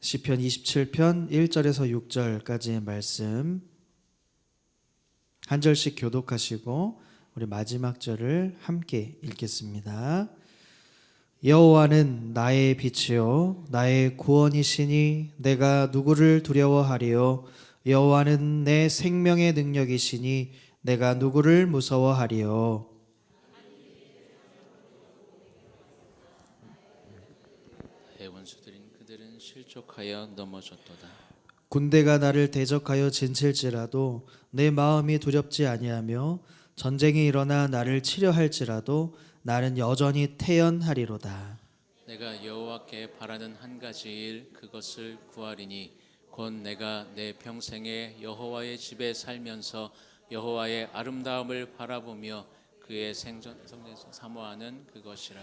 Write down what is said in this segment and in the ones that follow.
시편 27편 1절에서 6절까지의 말씀 한 절씩 교독하시고 우리 마지막 절을 함께 읽겠습니다. 여호와는 나의 빛이요 나의 구원이시니 내가 누구를 두려워하리요. 여호와는 내 생명의 능력이시니 내가 누구를 무서워하리요. 나의 원수들인 그들은 실족하여 넘어졌도다. 군대가 나를 대적하여 진칠지라도 내 마음이 두렵지 아니하며 전쟁이 일어나 나를 치려 할지라도 나는 여전히 태연하리로다. 내가 여호와께 바라는 한 가지 일 그것을 구하리니 곧 내가 내 평생에 여호와의 집에 살면서 여호와의 아름다움을 바라보며 그의 성전에서 사모하는 그것이라.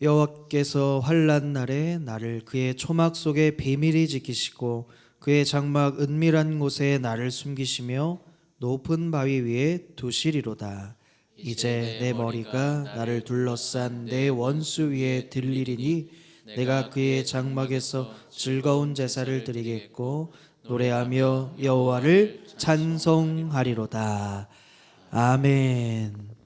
여호와께서 환난 날에 나를 그의 초막 속에 비밀히 지키시고 그의 장막 은밀한 곳에 나를 숨기시며 높은 바위 위에 두시리로다. 이제 내 머리가 나를 둘러싼 내 원수 위에 들리리니 내가 그의 장막에서 즐거운 제사를 드리겠고 노래하며 여호와를 찬송하리로다. 아멘.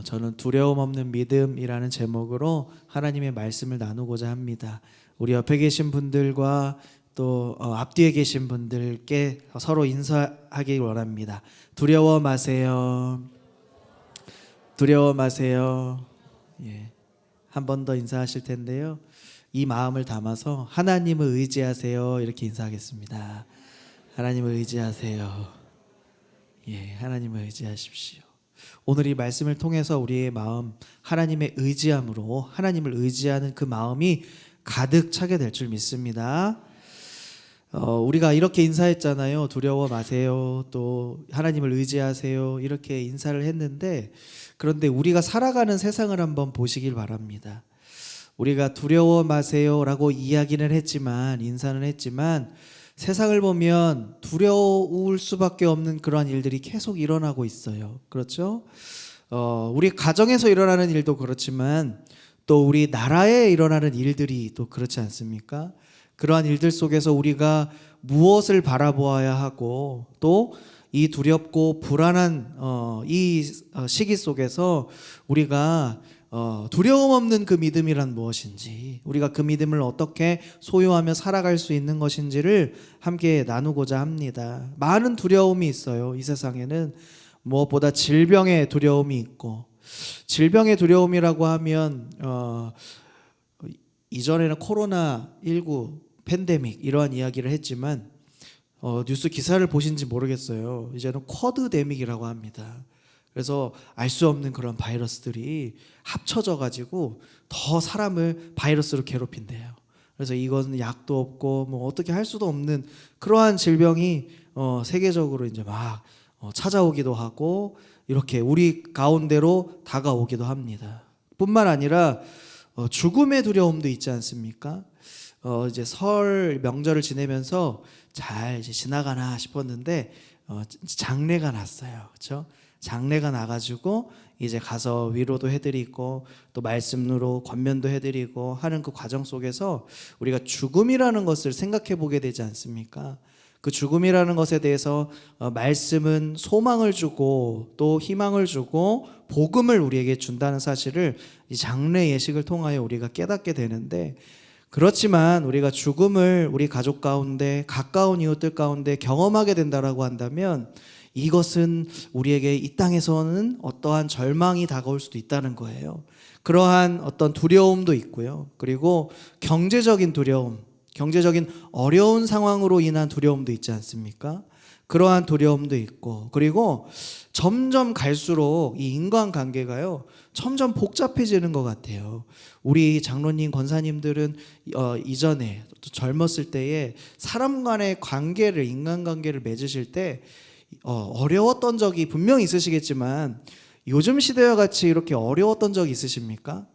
저는 두려움 없는 믿음이라는 제목으로 하나님의 말씀을 나누고자 합니다. 우리 옆에 계신 분들과 또 앞뒤에 계신 분들께 서로 인사하기 원합니다. 두려워 마세요. 두려워 마세요. 예. 한 번 더 인사하실 텐데요. 이 마음을 담아서 하나님을 의지하세요. 이렇게 인사하겠습니다. 하나님을 의지하세요. 예, 하나님을 의지하십시오. 오늘 이 말씀을 통해서 우리의 마음 하나님의 의지함으로 하나님을 의지하는 그 마음이 가득 차게 될 줄 믿습니다. 우리가 이렇게 인사했잖아요. 두려워 마세요. 또 하나님을 의지하세요. 이렇게 인사를 했는데 그런데 우리가 살아가는 세상을 한번 보시길 바랍니다. 우리가 두려워 마세요라고 이야기는 했지만 인사는 했지만 세상을 보면 두려울 수밖에 없는 그러한 일들이 계속 일어나고 있어요. 그렇죠? 우리 가정에서 일어나는 일도 그렇지만 또 우리 나라에 일어나는 일들이 또 그렇지 않습니까? 그러한 일들 속에서 우리가 무엇을 바라보아야 하고 또 이 두렵고 불안한 이 시기 속에서 우리가 두려움 없는 그 믿음이란 무엇인지 우리가 그 믿음을 어떻게 소유하며 살아갈 수 있는 것인지를 함께 나누고자 합니다. 많은 두려움이 있어요. 이 세상에는 무엇보다 질병의 두려움이 있고 질병의 두려움이라고 하면 이전에는 코로나19 팬데믹 이러한 이야기를 했지만 뉴스 기사를 보신지 모르겠어요. 이제는 쿼드데믹이라고 합니다. 그래서 알 수 없는 그런 바이러스들이 합쳐져 가지고 더 사람을 바이러스로 괴롭힌대요. 그래서 이것은 약도 없고 뭐 어떻게 할 수도 없는 그러한 질병이 세계적으로 이제 막 찾아오기도 하고 이렇게 우리 가운데로 다가오기도 합니다. 뿐만 아니라 죽음의 두려움도 있지 않습니까? 이제 설 명절을 지내면서 잘 이제 지나가나 싶었는데 장례가 났어요. 그렇죠? 장례가 나가지고 이제 가서 위로도 해드리고 또 말씀으로 권면도 해드리고 하는 그 과정 속에서 우리가 죽음이라는 것을 생각해 보게 되지 않습니까? 그 죽음이라는 것에 대해서 말씀은 소망을 주고 또 희망을 주고 복음을 우리에게 준다는 사실을 이 장례 예식을 통하여 우리가 깨닫게 되는데 그렇지만 우리가 죽음을 우리 가족 가운데 가까운 이웃들 가운데 경험하게 된다라고 한다면 이것은 우리에게 이 땅에서는 어떠한 절망이 다가올 수도 있다는 거예요. 그러한 어떤 두려움도 있고요. 그리고 경제적인 두려움, 경제적인 어려운 상황으로 인한 두려움도 있지 않습니까? 그러한 두려움도 있고 그리고 점점 갈수록 이 인간관계가요 점점 복잡해지는 것 같아요. 우리 장로님 권사님들은 이전에 또 젊었을 때에 사람 간의 관계를 인간관계를 맺으실 때 어려웠던 적이 분명히 있으시겠지만 요즘 시대와 같이 이렇게 어려웠던 적이 있으십니까?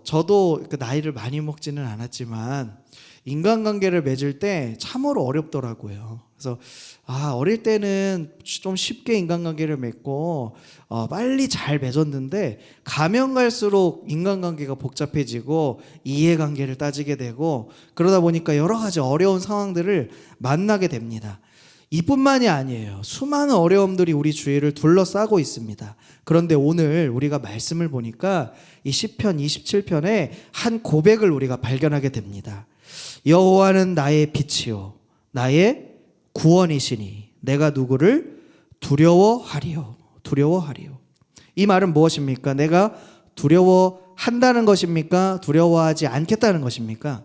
저도 그 나이를 많이 먹지는 않았지만 인간관계를 맺을 때 참으로 어렵더라고요. 그래서 어릴 때는 좀 쉽게 인간관계를 맺고 빨리 잘 맺었는데 가면 갈수록 인간관계가 복잡해지고 이해관계를 따지게 되고 그러다 보니까 여러 가지 어려운 상황들을 만나게 됩니다. 이뿐만이 아니에요. 수많은 어려움들이 우리 주위를 둘러싸고 있습니다. 그런데 오늘 우리가 말씀을 보니까 이 시편 27편에 한 고백을 우리가 발견하게 됩니다. 여호와는 나의 빛이요 나의 구원이시니 내가 누구를 두려워하리요. 이 말은 무엇입니까? 내가 두려워한다는 것입니까? 두려워하지 않겠다는 것입니까?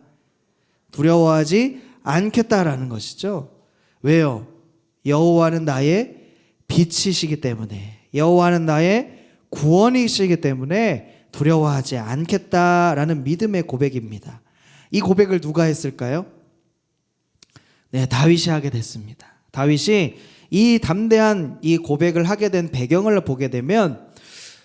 두려워하지 않겠다라는 것이죠. 왜요? 여호와는 나의 빛이시기 때문에, 여호와는 나의 구원이시기 때문에 두려워하지 않겠다라는 믿음의 고백입니다. 이 고백을 누가 했을까요? 네, 다윗이 하게 됐습니다. 다윗이 이 담대한 이 고백을 하게 된 배경을 보게 되면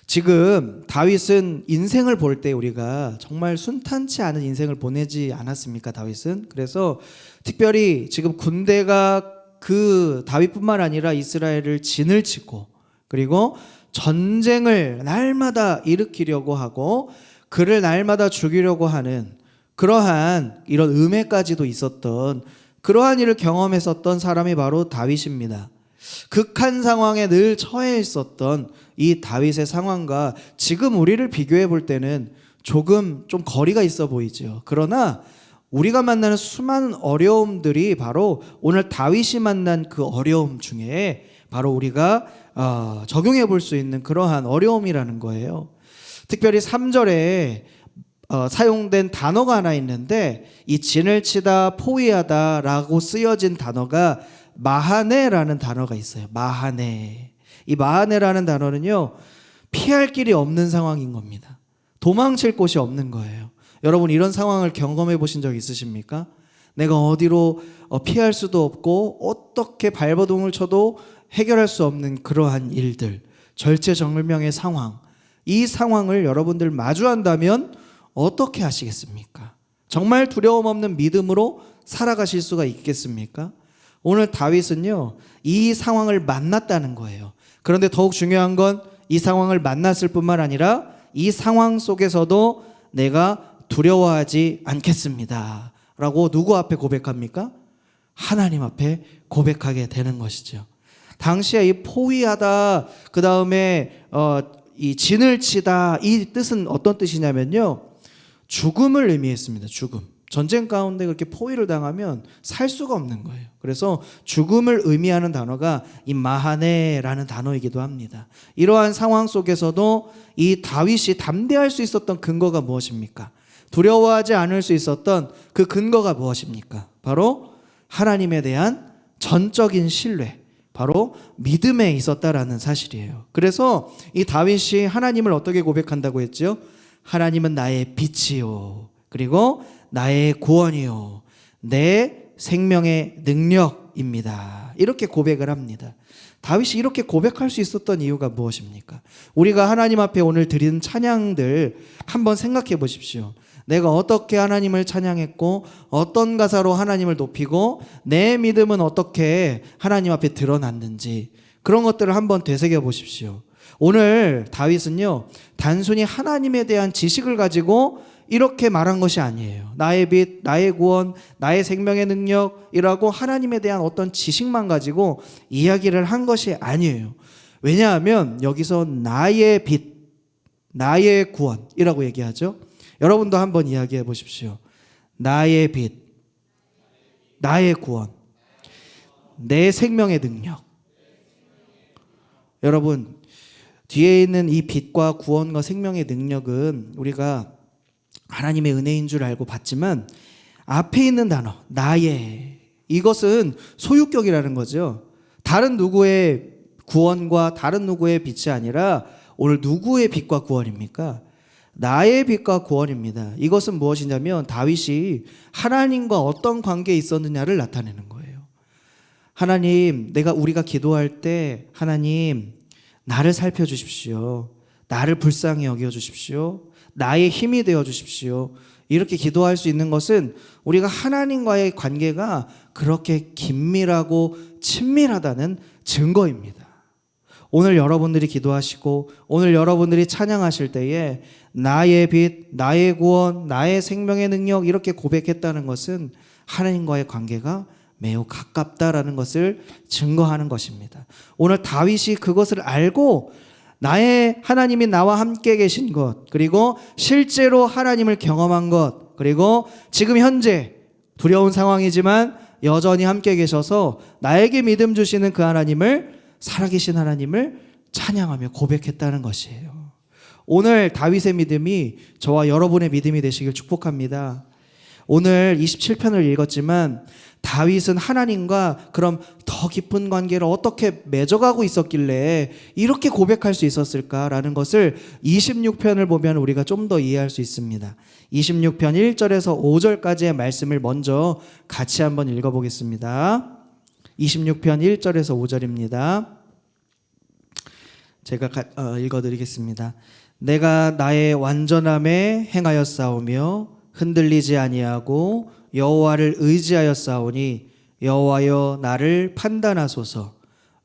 지금 다윗은 인생을 볼 때 우리가 정말 순탄치 않은 인생을 보내지 않았습니까? 다윗은. 그래서 특별히 지금 군대가 그 다윗뿐만 아니라 이스라엘을 진을 치고 그리고 전쟁을 날마다 일으키려고 하고 그를 날마다 죽이려고 하는 그러한 이런 음해까지도 있었던 그러한 일을 경험했었던 사람이 바로 다윗입니다. 극한 상황에 늘 처해 있었던 이 다윗의 상황과 지금 우리를 비교해 볼 때는 조금 좀 거리가 있어 보이죠. 그러나 우리가 만나는 수많은 어려움들이 바로 오늘 다윗이 만난 그 어려움 중에 바로 우리가 적용해 볼 수 있는 그러한 어려움이라는 거예요. 특별히 3절에 사용된 단어가 하나 있는데 이 진을 치다 포위하다 라고 쓰여진 단어가 마하네라는 단어가 있어요. 마하네. 이 마하네라는 단어는요 피할 길이 없는 상황인 겁니다. 도망칠 곳이 없는 거예요. 여러분 이런 상황을 경험해 보신 적 있으십니까? 내가 어디로 피할 수도 없고 어떻게 발버둥을 쳐도 해결할 수 없는 그러한 일들, 절체절명의 상황, 이 상황을 여러분들 마주한다면 어떻게 하시겠습니까? 정말 두려움 없는 믿음으로 살아가실 수가 있겠습니까? 오늘 다윗은요 이 상황을 만났다는 거예요. 그런데 더욱 중요한 건 이 상황을 만났을 뿐만 아니라 이 상황 속에서도 내가 두려워하지 않겠습니다 라고 누구 앞에 고백합니까? 하나님 앞에 고백하게 되는 것이죠. 당시에 이 포위하다 그 다음에 이 진을 치다 이 뜻은 어떤 뜻이냐면요 죽음을 의미했습니다. 죽음. 전쟁 가운데 그렇게 포위를 당하면 살 수가 없는 거예요. 그래서 죽음을 의미하는 단어가 이 마하네라는 단어이기도 합니다. 이러한 상황 속에서도 이 다윗이 담대할 수 있었던 근거가 무엇입니까? 두려워하지 않을 수 있었던 그 근거가 무엇입니까? 바로 하나님에 대한 전적인 신뢰, 바로 믿음에 있었다라는 사실이에요. 그래서 이 다윗이 하나님을 어떻게 고백한다고 했죠? 하나님은 나의 빛이요 그리고 나의 구원이요 내 생명의 능력입니다. 이렇게 고백을 합니다. 다윗이 이렇게 고백할 수 있었던 이유가 무엇입니까? 우리가 하나님 앞에 오늘 드린 찬양들 한번 생각해 보십시오. 내가 어떻게 하나님을 찬양했고 어떤 가사로 하나님을 높이고 내 믿음은 어떻게 하나님 앞에 드러났는지 그런 것들을 한번 되새겨 보십시오. 오늘 다윗은요 단순히 하나님에 대한 지식을 가지고 이렇게 말한 것이 아니에요. 나의 빛, 나의 구원, 나의 생명의 능력이라고 하나님에 대한 어떤 지식만 가지고 이야기를 한 것이 아니에요. 왜냐하면 여기서 나의 빛, 나의 구원이라고 얘기하죠. 여러분도 한번 이야기해 보십시오. 나의 빛, 나의 구원, 내 생명의 능력. 여러분 뒤에 있는 이 빛과 구원과 생명의 능력은 우리가 하나님의 은혜인 줄 알고 받지만 앞에 있는 단어 나의 이것은 소유격이라는 거죠. 다른 누구의 구원과 다른 누구의 빛이 아니라 오늘 누구의 빛과 구원입니까? 나의 빛과 구원입니다. 이것은 무엇이냐면 다윗이 하나님과 어떤 관계에 있었느냐를 나타내는 거예요. 하나님, 우리가 기도할 때 하나님 나를 살펴주십시오. 나를 불쌍히 여겨주십시오. 나의 힘이 되어주십시오. 이렇게 기도할 수 있는 것은 우리가 하나님과의 관계가 그렇게 긴밀하고 친밀하다는 증거입니다. 오늘 여러분들이 기도하시고 오늘 여러분들이 찬양하실 때에 나의 빛, 나의 구원, 나의 생명의 능력 이렇게 고백했다는 것은 하나님과의 관계가 매우 가깝다라는 것을 증거하는 것입니다. 오늘 다윗이 그것을 알고 나의 하나님이 나와 함께 계신 것, 그리고 실제로 하나님을 경험한 것, 그리고 지금 현재 두려운 상황이지만 여전히 함께 계셔서 나에게 믿음 주시는 그 하나님을, 살아계신 하나님을 찬양하며 고백했다는 것이에요. 오늘 다윗의 믿음이 저와 여러분의 믿음이 되시길 축복합니다. 오늘 27편을 읽었지만 다윗은 하나님과 그럼 더 깊은 관계를 어떻게 맺어가고 있었길래 이렇게 고백할 수 있었을까라는 것을 26편을 보면 우리가 좀 더 이해할 수 있습니다. 26편 1절에서 5절까지의 말씀을 먼저 같이 한번 읽어보겠습니다. 26편 1절에서 5절입니다. 제가 읽어드리겠습니다. 내가 나의 완전함에 행하였사오며 흔들리지 아니하고 여호와를 의지하였사오니 여호와여 나를 판단하소서.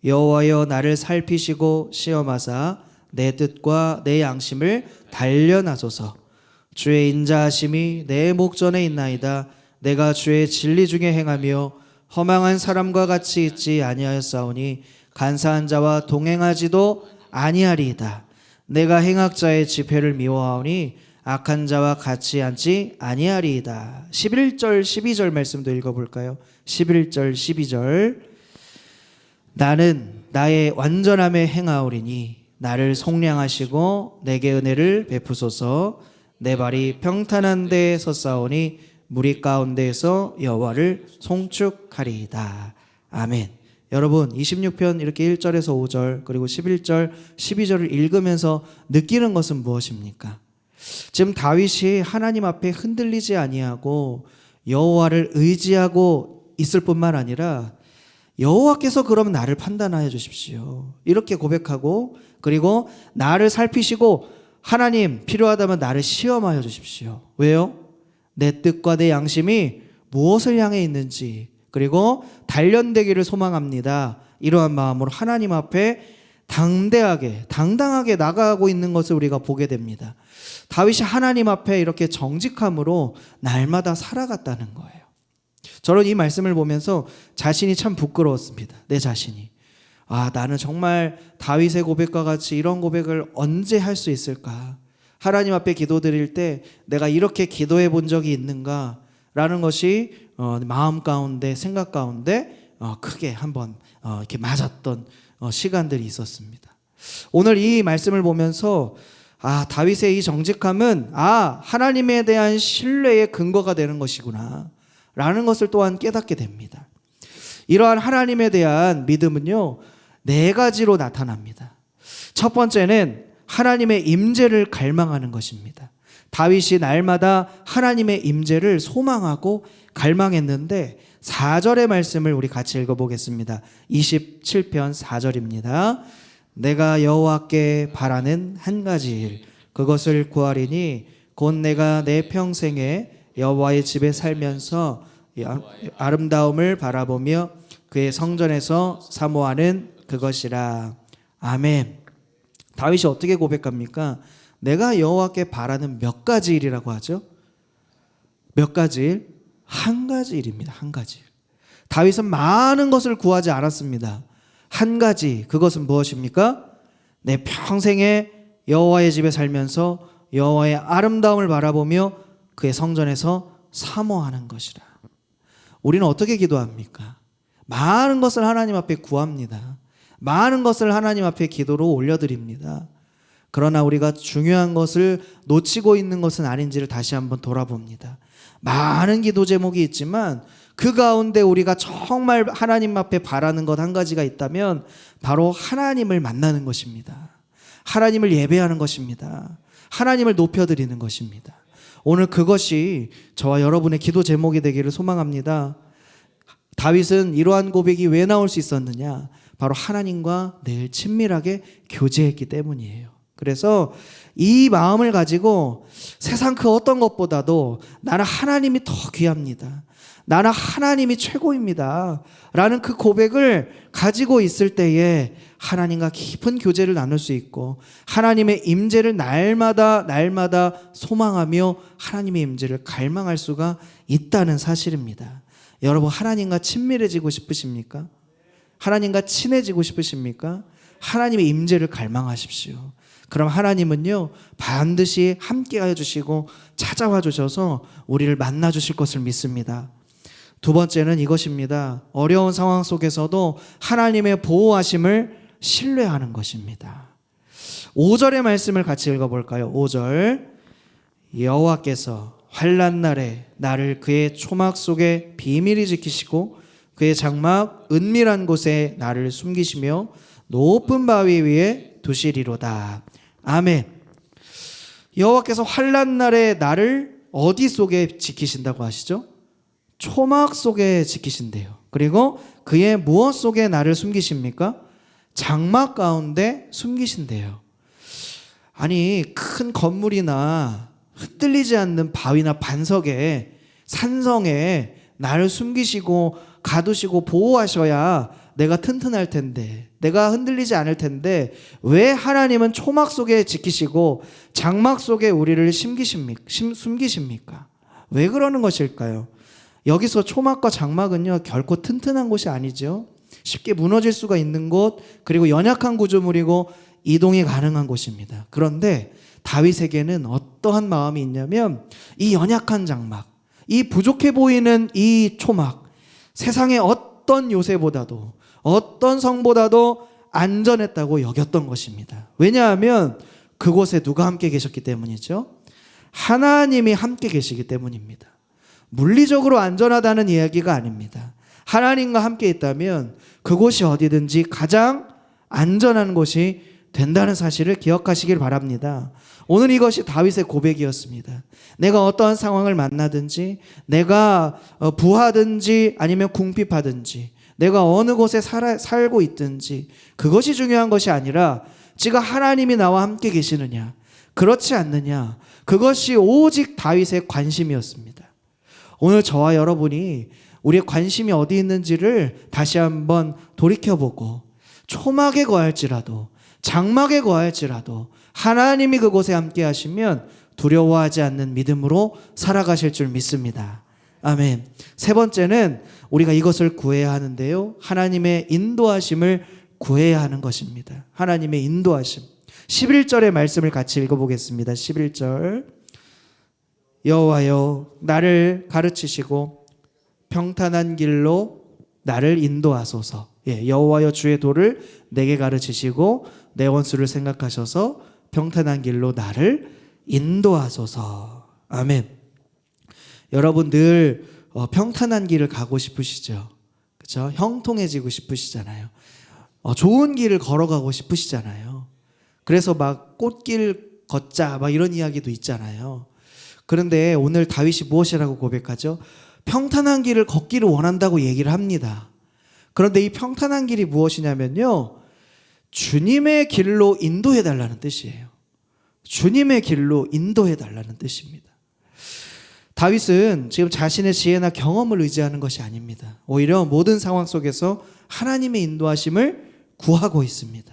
여호와여 나를 살피시고 시험하사 내 뜻과 내 양심을 단련하소서. 주의 인자하심이 내 목전에 있나이다. 내가 주의 진리 중에 행하며 허망한 사람과 같이 있지 아니하였사오니 간사한 자와 동행하지도 아니하리이다. 내가 행악자의 지폐를 미워하오니 악한 자와 같이 앉지 아니하리이다. 11절 12절 말씀도 읽어볼까요? 11절 12절 나는 나의 완전함에 행하오리니 나를 속량하시고 내게 은혜를 베푸소서. 내 발이 평탄한 데에 섰사오니 무리 가운데에서 여호와를 송축하리이다. 아멘. 여러분 26편 이렇게 1절에서 5절 그리고 11절 12절을 읽으면서 느끼는 것은 무엇입니까? 지금 다윗이 하나님 앞에 흔들리지 아니하고 여호와를 의지하고 있을 뿐만 아니라 여호와께서 그럼 나를 판단하여 주십시오. 이렇게 고백하고 그리고 나를 살피시고 하나님 필요하다면 나를 시험하여 주십시오. 왜요? 내 뜻과 내 양심이 무엇을 향해 있는지 그리고 단련되기를 소망합니다. 이러한 마음으로 하나님 앞에 당당하게 나가고 있는 것을 우리가 보게 됩니다. 다윗이 하나님 앞에 이렇게 정직함으로 날마다 살아갔다는 거예요. 저는 이 말씀을 보면서 자신이 참 부끄러웠습니다. 내 자신이. 나는 정말 다윗의 고백과 같이 이런 고백을 언제 할 수 있을까? 하나님 앞에 기도드릴 때 내가 이렇게 기도해 본 적이 있는가? 라는 것이 마음 가운데 생각 가운데 크게 한번 이렇게 맞았던 시간들이 있었습니다. 오늘 이 말씀을 보면서 다윗의 이 정직함은 하나님에 대한 신뢰의 근거가 되는 것이구나 라는 것을 또한 깨닫게 됩니다. 이러한 하나님에 대한 믿음은요 4가지로 나타납니다. 첫 번째는 하나님의 임재를 갈망하는 것입니다. 다윗이 날마다 하나님의 임재를 소망하고 갈망했는데 4절의 말씀을 우리 같이 읽어보겠습니다. 27편 4절입니다. 내가 여호와께 바라는 한 가지 일 그것을 구하리니 곧 내가 내 평생에 여호와의 집에 살면서 아름다움을 바라보며 그의 성전에서 사모하는 그것이라. 아멘. 다윗이 어떻게 고백합니까? 내가 여호와께 바라는 몇 가지 일이라고 하죠? 몇 가지 일? 한 가지 일입니다. 한 가지 일. 다윗은 많은 것을 구하지 않았습니다. 한 가지, 그것은 무엇입니까? 내 평생에 여호와의 집에 살면서 여호와의 아름다움을 바라보며 그의 성전에서 사모하는 것이라. 우리는 어떻게 기도합니까? 많은 것을 하나님 앞에 구합니다. 많은 것을 하나님 앞에 기도로 올려드립니다. 그러나 우리가 중요한 것을 놓치고 있는 것은 아닌지를 다시 한번 돌아봅니다. 많은 기도 제목이 있지만 그 가운데 우리가 정말 하나님 앞에 바라는 것 한 가지가 있다면 바로 하나님을 만나는 것입니다. 하나님을 예배하는 것입니다. 하나님을 높여드리는 것입니다. 오늘 그것이 저와 여러분의 기도 제목이 되기를 소망합니다. 다윗은 이러한 고백이 왜 나올 수 있었느냐? 바로 하나님과 늘 친밀하게 교제했기 때문이에요. 그래서 이 마음을 가지고 세상 그 어떤 것보다도 나는 하나님이 더 귀합니다. 나는 하나님이 최고입니다. 라는 그 고백을 가지고 있을 때에 하나님과 깊은 교제를 나눌 수 있고 하나님의 임재를 날마다 소망하며 하나님의 임재를 갈망할 수가 있다는 사실입니다. 여러분, 하나님과 친밀해지고 싶으십니까? 하나님과 친해지고 싶으십니까? 하나님의 임재를 갈망하십시오. 그럼 하나님은요 반드시 함께하여 주시고 찾아와 주셔서 우리를 만나 주실 것을 믿습니다. 두 번째는 이것입니다. 어려운 상황 속에서도 하나님의 보호하심을 신뢰하는 것입니다. 5절의 말씀을 같이 읽어볼까요? 5절, 여호와께서 환난 날에 나를 그의 초막 속에 비밀히 지키시고 그의 장막 은밀한 곳에 나를 숨기시며 높은 바위 위에 두시리로다. 아멘. 여호와께서 환난 날에 나를 어디 속에 지키신다고 하시죠? 초막 속에 지키신대요. 그리고 그의 무엇 속에 나를 숨기십니까? 장막 가운데 숨기신대요. 아니, 큰 건물이나 흔들리지 않는 바위나 반석에, 산성에 나를 숨기시고 가두시고 보호하셔야 내가 튼튼할 텐데, 내가 흔들리지 않을 텐데 왜 하나님은 초막 속에 지키시고 장막 속에 우리를 숨기십니까? 왜 그러는 것일까요? 여기서 초막과 장막은요 결코 튼튼한 곳이 아니죠. 쉽게 무너질 수가 있는 곳, 그리고 연약한 구조물이고 이동이 가능한 곳입니다. 그런데 다윗에게는 어떠한 마음이 있냐면 이 연약한 장막, 이 부족해 보이는 이 초막, 세상의 어떤 요새보다도 어떤 성보다도 안전했다고 여겼던 것입니다. 왜냐하면 그곳에 누가 함께 계셨기 때문이죠? 하나님이 함께 계시기 때문입니다. 물리적으로 안전하다는 이야기가 아닙니다. 하나님과 함께 있다면 그곳이 어디든지 가장 안전한 곳이 된다는 사실을 기억하시길 바랍니다. 오늘 이것이 다윗의 고백이었습니다. 내가 어떠한 상황을 만나든지, 내가 부하든지 아니면 궁핍하든지, 내가 어느 곳에 살고 있든지 그것이 중요한 것이 아니라 지금 하나님이 나와 함께 계시느냐, 그렇지 않느냐, 그것이 오직 다윗의 관심이었습니다. 오늘 저와 여러분이 우리의 관심이 어디 있는지를 다시 한번 돌이켜보고 초막에 거할지라도 장막에 거할지라도 하나님이 그곳에 함께 하시면 두려워하지 않는 믿음으로 살아가실 줄 믿습니다. 아멘. 세 번째는 우리가 이것을 구해야 하는데요, 하나님의 인도하심을 구해야 하는 것입니다. 하나님의 인도하심. 11절의 말씀을 같이 읽어보겠습니다. 11절, 여호와여 나를 가르치시고 평탄한 길로 나를 인도하소서. 여호와여 주의 도를 내게 가르치시고 내 원수를 생각하셔서 평탄한 길로 나를 인도하소서. 아멘. 여러분 늘 평탄한 길을 가고 싶으시죠? 그렇죠? 형통해지고 싶으시잖아요. 좋은 길을 걸어가고 싶으시잖아요. 그래서 막 꽃길 걷자 막 이런 이야기도 있잖아요. 그런데 오늘 다윗이 무엇이라고 고백하죠? 평탄한 길을 걷기를 원한다고 얘기를 합니다. 그런데 이 평탄한 길이 무엇이냐면요, 주님의 길로 인도해 달라는 뜻이에요. 주님의 길로 인도해 달라는 뜻입니다. 다윗은 지금 자신의 지혜나 경험을 의지하는 것이 아닙니다. 오히려 모든 상황 속에서 하나님의 인도하심을 구하고 있습니다.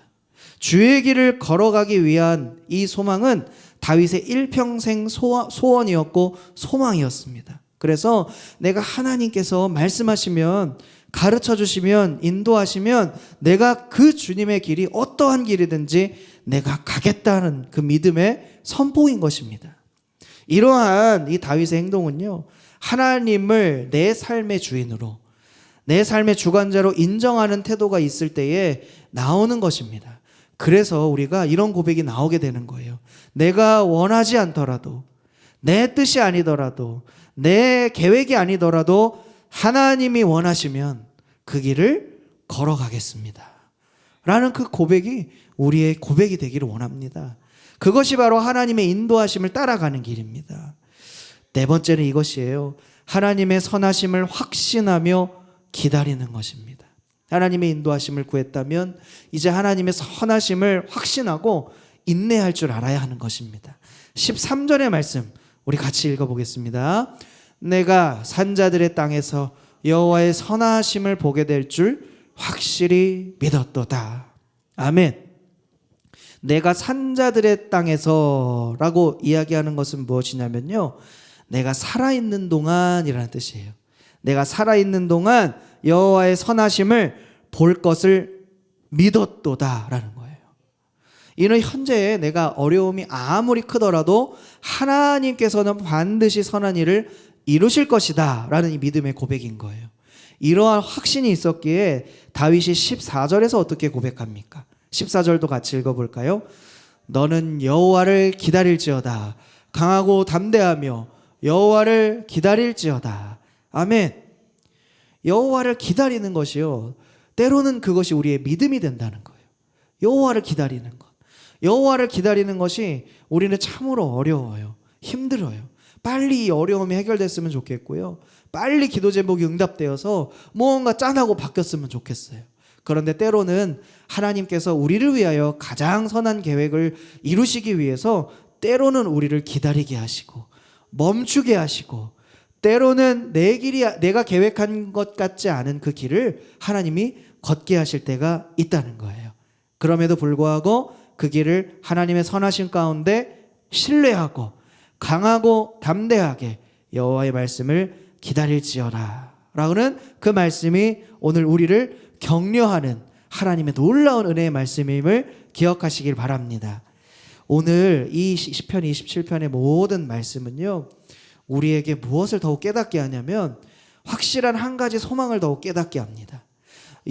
주의 길을 걸어가기 위한 이 소망은 다윗의 일평생 소원이었고 소망이었습니다. 그래서 내가 하나님께서 말씀하시면, 가르쳐 주시면, 인도하시면 내가 그 주님의 길이 어떠한 길이든지 내가 가겠다는 그 믿음의 선포인 것입니다. 이러한 이 다윗의 행동은요, 하나님을 내 삶의 주인으로, 내 삶의 주관자로 인정하는 태도가 있을 때에 나오는 것입니다. 그래서 우리가 이런 고백이 나오게 되는 거예요. 내가 원하지 않더라도, 내 뜻이 아니더라도, 내 계획이 아니더라도 하나님이 원하시면 그 길을 걸어가겠습니다. 라는 그 고백이 우리의 고백이 되기를 원합니다. 그것이 바로 하나님의 인도하심을 따라가는 길입니다. 네 번째는 이것이에요. 하나님의 선하심을 확신하며 기다리는 것입니다. 하나님의 인도하심을 구했다면 이제 하나님의 선하심을 확신하고 인내할 줄 알아야 하는 것입니다. 13절의 말씀 우리 같이 읽어보겠습니다. 내가 산자들의 땅에서 여호와의 선하심을 보게 될 줄 확실히 믿었도다. 아멘. 내가 산자들의 땅에서 라고 이야기하는 것은 무엇이냐면요, 내가 살아있는 동안이라는 뜻이에요. 내가 살아있는 동안 여호와의 선하심을 볼 것을 믿었도다 라는 거예요. 이는 현재 내가 어려움이 아무리 크더라도 하나님께서는 반드시 선한 일을 이루실 것이다 라는 이 믿음의 고백인 거예요. 이러한 확신이 있었기에 다윗이 14절에서 어떻게 고백합니까? 14절도 같이 읽어볼까요? 너는 여호와를 기다릴지어다. 강하고 담대하며 여호와를 기다릴지어다. 아멘. 여호와를 기다리는 것이요, 때로는 그것이 우리의 믿음이 된다는 거예요. 여호와를 기다리는 것. 여호와를 기다리는 것이 우리는 참으로 어려워요. 힘들어요. 빨리 이 어려움이 해결됐으면 좋겠고요, 빨리 기도 제목이 응답되어서 무언가 짠하고 바뀌었으면 좋겠어요. 그런데 때로는 하나님께서 우리를 위하여 가장 선한 계획을 이루시기 위해서 때로는 우리를 기다리게 하시고 멈추게 하시고, 때로는 내 길이 내가 계획한 것 같지 않은 그 길을 하나님이 걷게 하실 때가 있다는 거예요. 그럼에도 불구하고 그 길을 하나님의 선하심 가운데 신뢰하고 강하고 담대하게 여호와의 말씀을 기다릴지어다 라는 그 말씀이 오늘 우리를 격려하는 하나님의 놀라운 은혜의 말씀임을 기억하시길 바랍니다. 오늘 이 시편 27편의 모든 말씀은요, 우리에게 무엇을 더욱 깨닫게 하냐면 확실한 한 가지 소망을 더욱 깨닫게 합니다.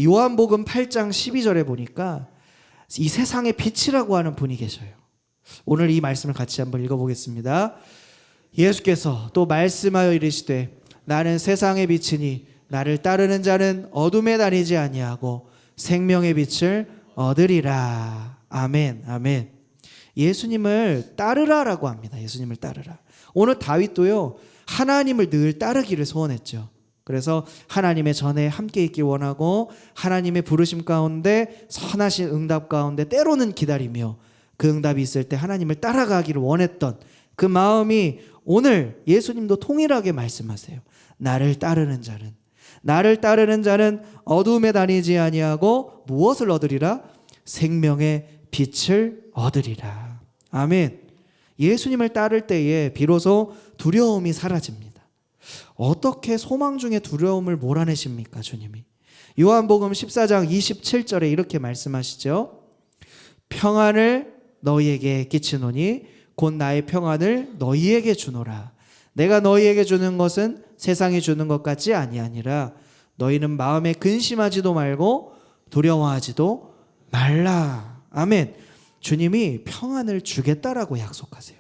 요한복음 8장 12절에 보니까 이 세상의 빛이라고 하는 분이 계셔요. 오늘 이 말씀을 같이 한번 읽어보겠습니다. 예수께서 또 말씀하여 이르시되 나는 세상의 빛이니 나를 따르는 자는 어둠에 다니지 아니하고 생명의 빛을 얻으리라. 아멘. 아멘. 예수님을 따르라라고 합니다. 예수님을 따르라. 오늘 다윗도요, 하나님을 늘 따르기를 소원했죠. 그래서 하나님의 전에 함께 있길 원하고 하나님의 부르심 가운데 선하신 응답 가운데 때로는 기다리며 그 응답이 있을 때 하나님을 따라가기를 원했던 그 마음이 오늘 예수님도 통일하게 말씀하세요. 나를 따르는 자는 어둠에 다니지 아니하고 무엇을 얻으리라? 생명의 빛을 얻으리라. 아멘. 예수님을 따를 때에 비로소 두려움이 사라집니다. 어떻게 소망 중에 두려움을 몰아내십니까, 주님이? 요한복음 14장 27절에 이렇게 말씀하시죠. 평안을 너희에게 끼치노니 곧 나의 평안을 너희에게 주노라. 내가 너희에게 주는 것은 세상이 주는 것 같지 아니하니라. 너희는 마음에 근심하지도 말고 두려워하지도 말라. 아멘. 주님이 평안을 주겠다라고 약속하세요.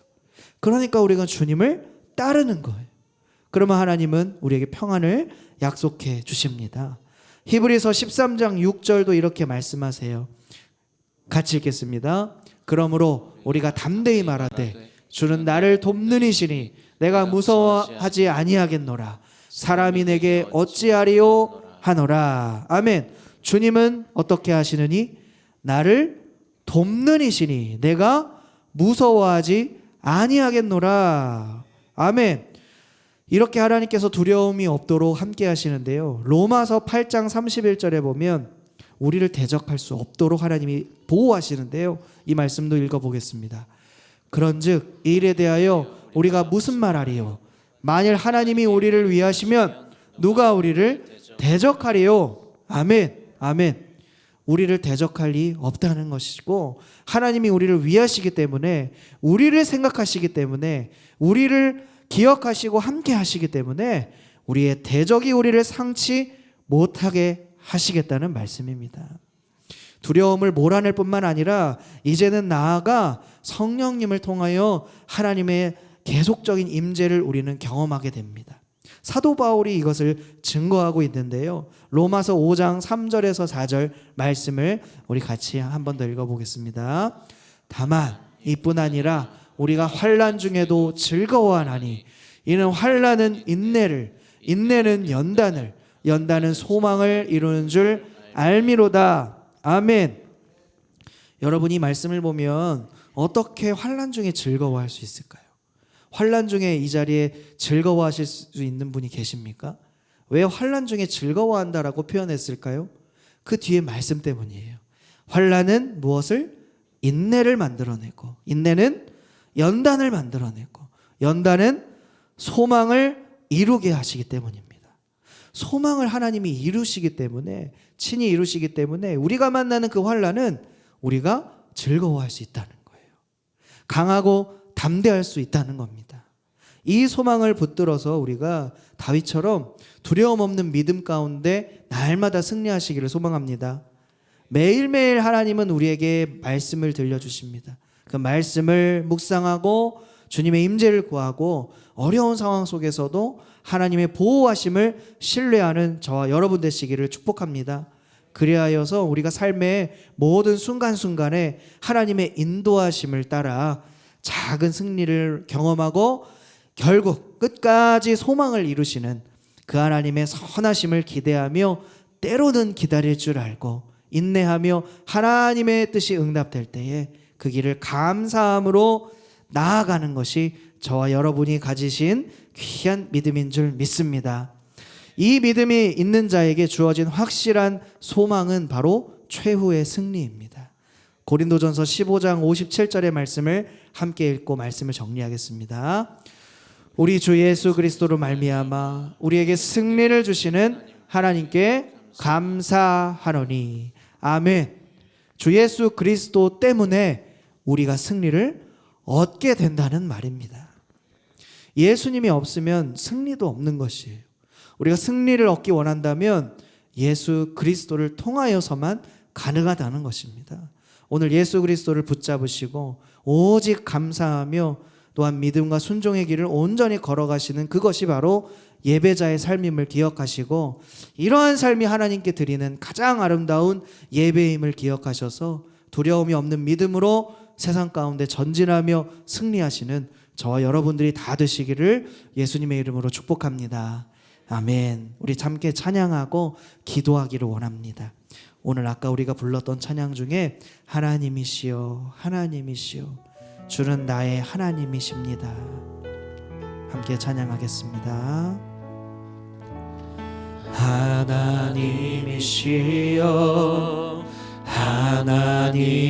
그러니까 우리가 주님을 따르는 거예요. 그러면 하나님은 우리에게 평안을 약속해 주십니다. 히브리서 13장 6절도 이렇게 말씀하세요. 같이 읽겠습니다. 그러므로 우리가 담대히 말하되 주는 나를 돕는 이시니 내가 무서워하지 아니하겠노라. 사람이 내게 어찌하리요 하노라. 아멘. 주님은 어떻게 하시느니 나를 돕는 이시니 내가 무서워하지 아니하겠노라. 아멘. 이렇게 하나님께서 두려움이 없도록 함께 하시는데요, 로마서 8장 31절에 보면 우리를 대적할 수 없도록 하나님이 보호하시는데요, 이 말씀도 읽어보겠습니다. 그런즉 이 일에 대하여 우리가 무슨 말하리요? 만일 하나님이 우리를 위하시면 누가 우리를 대적하리요? 아멘. 아멘. 우리를 대적할 리 없다는 것이고, 하나님이 우리를 위하시기 때문에, 우리를 생각하시기 때문에, 우리를 기억하시고 함께 하시기 때문에 우리의 대적이 우리를 상치 못하게 하시겠다는 말씀입니다. 두려움을 몰아낼 뿐만 아니라 이제는 나아가 성령님을 통하여 하나님의 계속적인 임재를 우리는 경험하게 됩니다. 사도 바울이 이것을 증거하고 있는데요, 로마서 5장 3절에서 4절 말씀을 우리 같이 한 번 더 읽어보겠습니다. 다만 이뿐 아니라 우리가 환난 중에도 즐거워하나니 이는 환난은 인내를, 인내는 연단을, 연단은 소망을 이루는 줄 알미로다. 아멘. 여러분, 이 말씀을 보면 어떻게 환난 중에 즐거워할 수 있을까요? 환난 중에 이 자리에 즐거워하실 수 있는 분이 계십니까? 왜 환난 중에 즐거워한다라고 표현했을까요? 그 뒤에 말씀 때문이에요. 환난은 무엇을? 인내를 만들어내고, 인내는 연단을 만들어내고, 연단은 소망을 이루게 하시기 때문입니다. 소망을 하나님이 이루시기 때문에, 친히 이루시기 때문에 우리가 만나는 그 환난은 우리가 즐거워할 수 있다는 거예요. 강하고 담대할 수 있다는 겁니다. 이 소망을 붙들어서 우리가 다윗처럼 두려움 없는 믿음 가운데 날마다 승리하시기를 소망합니다. 매일매일 하나님은 우리에게 말씀을 들려주십니다. 그 말씀을 묵상하고 주님의 임재를 구하고 어려운 상황 속에서도 하나님의 보호하심을 신뢰하는 저와 여러분 되시기를 축복합니다. 그리하여서 우리가 삶의 모든 순간순간에 하나님의 인도하심을 따라 작은 승리를 경험하고 결국 끝까지 소망을 이루시는 그 하나님의 선하심을 기대하며 때로는 기다릴 줄 알고 인내하며 하나님의 뜻이 응답될 때에 그 길을 감사함으로 나아가는 것이 저와 여러분이 가지신 귀한 믿음인 줄 믿습니다. 이 믿음이 있는 자에게 주어진 확실한 소망은 바로 최후의 승리입니다. 고린도전서 15장 57절의 말씀을 함께 읽고 말씀을 정리하겠습니다. 우리 주 예수 그리스도로 말미암아 우리에게 승리를 주시는 하나님께 감사하노니 아멘. 주 예수 그리스도 때문에 우리가 승리를 얻게 된다는 말입니다. 예수님이 없으면 승리도 없는 것이에요. 우리가 승리를 얻기 원한다면 예수 그리스도를 통하여서만 가능하다는 것입니다. 오늘 예수 그리스도를 붙잡으시고 오직 감사하며 또한 믿음과 순종의 길을 온전히 걸어가시는 그것이 바로 예배자의 삶임을 기억하시고 이러한 삶이 하나님께 드리는 가장 아름다운 예배임을 기억하셔서 두려움이 없는 믿음으로 세상 가운데 전진하며 승리하시는 저와 여러분들이 다 되시기를 예수님의 이름으로 축복합니다. 아멘. 우리 함께 찬양하고 기도하기를 원합니다. 오늘 아까 우리가 불렀던 찬양 중에 하나님이시여 하나님이시여 주는 나의 하나님이십니다. 함께 찬양하겠습니다. 하나님이시여 하나님이시여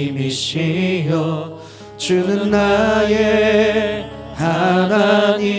주는 나의 하나님이시여